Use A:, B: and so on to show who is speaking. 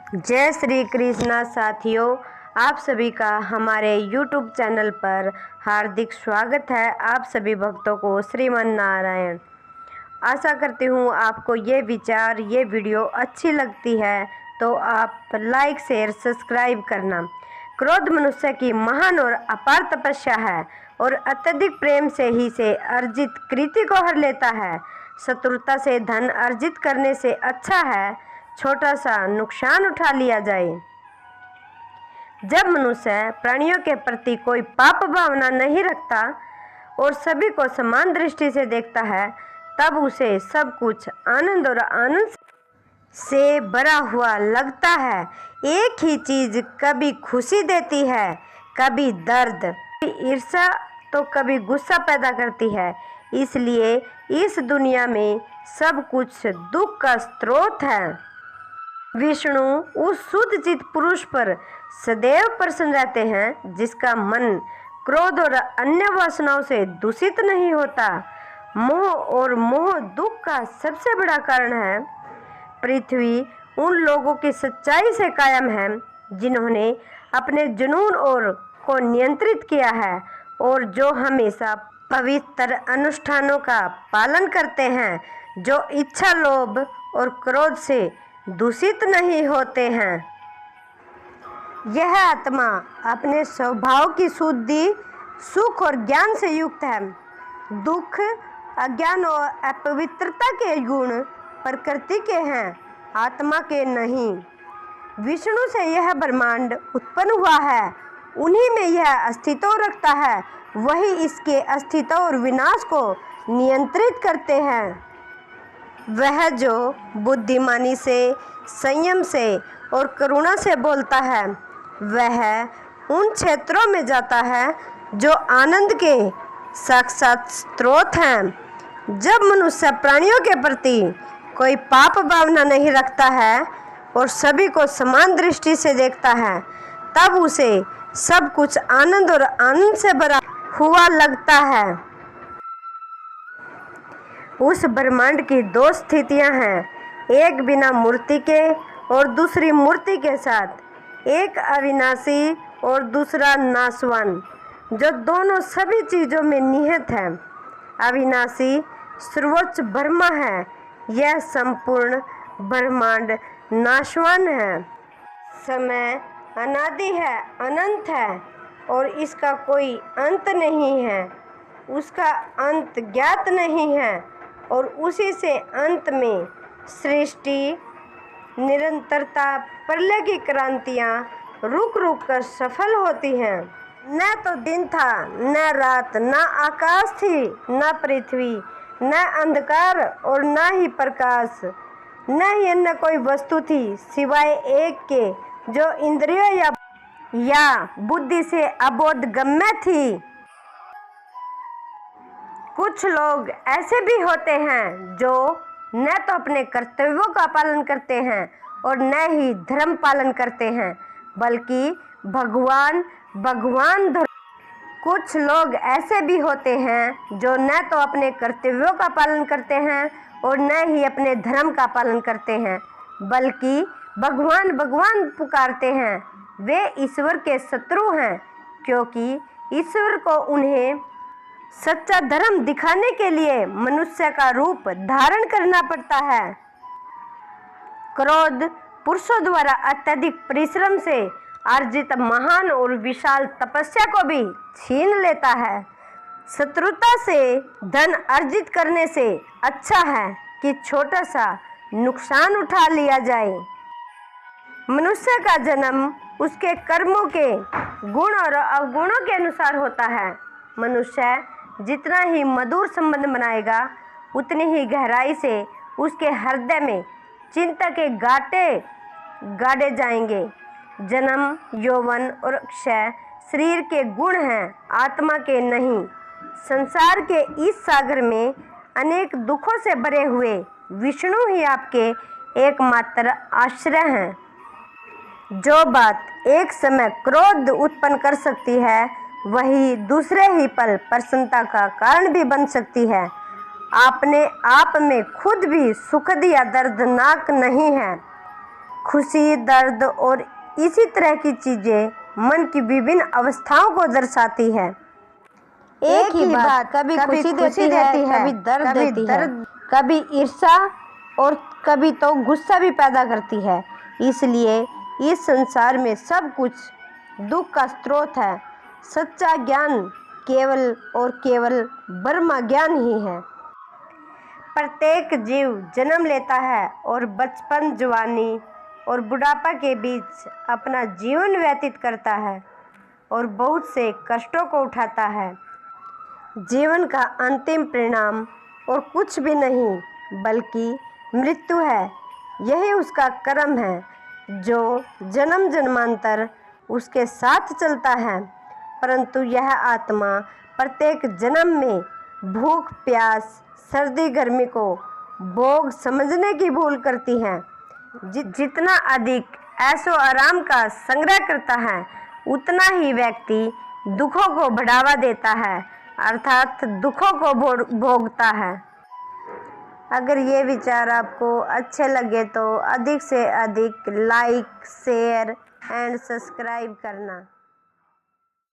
A: जय श्री कृष्णा साथियों, आप सभी का हमारे YouTube चैनल पर हार्दिक स्वागत है। आप सभी भक्तों को श्रीमान नारायण। आशा करती हूँ आपको ये वीडियो अच्छी लगती है तो आप लाइक शेयर सब्सक्राइब करना। क्रोध मनुष्य की महान और अपार तपस्या है और अत्यधिक प्रेम से ही से अर्जित कृति को हर लेता है। शत्रुता से धन अर्जित करने से अच्छा है छोटा सा नुकसान उठा लिया जाए। जब मनुष्य प्राणियों के प्रति कोई पाप भावना नहीं रखता और सभी को समान दृष्टि से देखता है, तब उसे सब कुछ आनंद और आनंद से भरा हुआ लगता है। एक ही चीज कभी खुशी देती है, कभी दर्द, कभी ईर्ष्या तो कभी गुस्सा पैदा करती है। इसलिए इस दुनिया में सब कुछ दुख का स्रोत है। विष्णु उस शुद्ध चित्त पुरुष पर सदैव प्रसन्न रहते हैं जिसका मन क्रोध और अन्य वासनाओं से दूषित नहीं होता। मोह और मोह दुख का सबसे बड़ा कारण है। पृथ्वी उन लोगों की सच्चाई से कायम है जिन्होंने अपने जुनून और को नियंत्रित किया है और जो हमेशा पवित्र अनुष्ठानों का पालन करते हैं, जो इच्छा, लोभ और क्रोध से दूषित नहीं होते हैं। यह आत्मा अपने स्वभाव की शुद्धि, सुख और ज्ञान से युक्त है। दुख, अज्ञान और अपवित्रता के गुण प्रकृति के हैं, आत्मा के नहीं। विष्णु से यह ब्रह्मांड उत्पन्न हुआ है, उन्हीं में यह अस्तित्व रखता है, वही इसके अस्तित्व और विनाश को नियंत्रित करते हैं। वह जो बुद्धिमानी से, संयम से और करुणा से बोलता है, वह उन क्षेत्रों में जाता है जो आनंद के साक्षात स्रोत हैं। जब मनुष्य प्राणियों के प्रति कोई पाप भावना नहीं रखता है और सभी को समान दृष्टि से देखता है, तब उसे सब कुछ आनंद और आनंद से भरा हुआ लगता है। उस ब्रह्मांड की दो स्थितियां हैं, एक बिना मूर्ति के और दूसरी मूर्ति के साथ, एक अविनाशी और दूसरा नाशवान, जो दोनों सभी चीज़ों में निहित है। अविनाशी सर्वोच्च ब्रह्म है, यह संपूर्ण ब्रह्मांड नाशवान है। समय अनादि है, अनंत है और इसका कोई अंत नहीं है। उसका अंत ज्ञात नहीं है और उसी से अंत में सृष्टि, निरंतरता, प्रलय की क्रांतियाँ रुक रुक कर सफल होती हैं। न तो दिन था, न रात, न आकाश थी, न पृथ्वी, न अंधकार और न ही प्रकाश, न ही अन्य कोई वस्तु थी सिवाय एक के जो इंद्रियों या बुद्धि से अबोध गम्य थी। कुछ लोग ऐसे भी होते हैं जो न तो अपने कर्तव्यों का पालन करते हैं और न ही धर्म पालन करते हैं, बल्कि भगवान कुछ लोग ऐसे भी होते हैं जो न तो अपने कर्तव्यों का पालन करते हैं और न ही अपने धर्म का पालन करते हैं, बल्कि भगवान पुकारते हैं। वे ईश्वर के शत्रु हैं, क्योंकि ईश्वर को उन्हें सच्चा धर्म दिखाने के लिए मनुष्य का रूप धारण करना पड़ता है। क्रोध पुरुषों द्वारा अत्यधिक परिश्रम से अर्जित महान और विशाल तपस्या को भी छीन लेता है। शत्रुता से धन अर्जित करने से अच्छा है कि छोटा सा नुकसान उठा लिया जाए। मनुष्य का जन्म उसके कर्मों के गुण और अवगुणों के अनुसार होता है। मनुष्य जितना ही मधुर संबंध बनाएगा, उतनी ही गहराई से उसके हृदय में चिंता के गाटे गाड़े जाएंगे। जन्म, यौवन और क्षय शरीर के गुण हैं, आत्मा के नहीं। संसार के इस सागर में अनेक दुखों से भरे हुए विष्णु ही आपके एकमात्र आश्रय हैं। जो बात एक समय क्रोध उत्पन्न कर सकती है, वही दूसरे ही पल प्रसन्नता का कारण भी बन सकती है। अपने आप में खुद भी सुखद या दर्दनाक नहीं है। खुशी, दर्द और इसी तरह की चीज़ें मन की विभिन्न अवस्थाओं को दर्शाती है। एक ही बात कभी खुशी देती है, कभी दर्द देती है, कभी ईर्ष्या और कभी तो गुस्सा भी पैदा करती है। इसलिए इस संसार में सब कुछ दुख का स्रोत है। सच्चा ज्ञान केवल और केवल ब्रह्म ज्ञान ही है। प्रत्येक जीव जन्म लेता है और बचपन, जवानी और बुढ़ापा के बीच अपना जीवन व्यतीत करता है और बहुत से कष्टों को उठाता है। जीवन का अंतिम परिणाम और कुछ भी नहीं बल्कि मृत्यु है। यही उसका कर्म है जो जन्म जन्मांतर उसके साथ चलता है। परंतु यह आत्मा प्रत्येक जन्म में भूख, प्यास, सर्दी, गर्मी को भोग समझने की भूल करती है। जितना अधिक ऐशो आराम का संग्रह करता है उतना ही व्यक्ति दुखों को बढ़ावा देता है, अर्थात दुखों को भोगता है। अगर ये विचार आपको अच्छे लगे तो अधिक से अधिक लाइक, शेयर एंड सब्सक्राइब करना।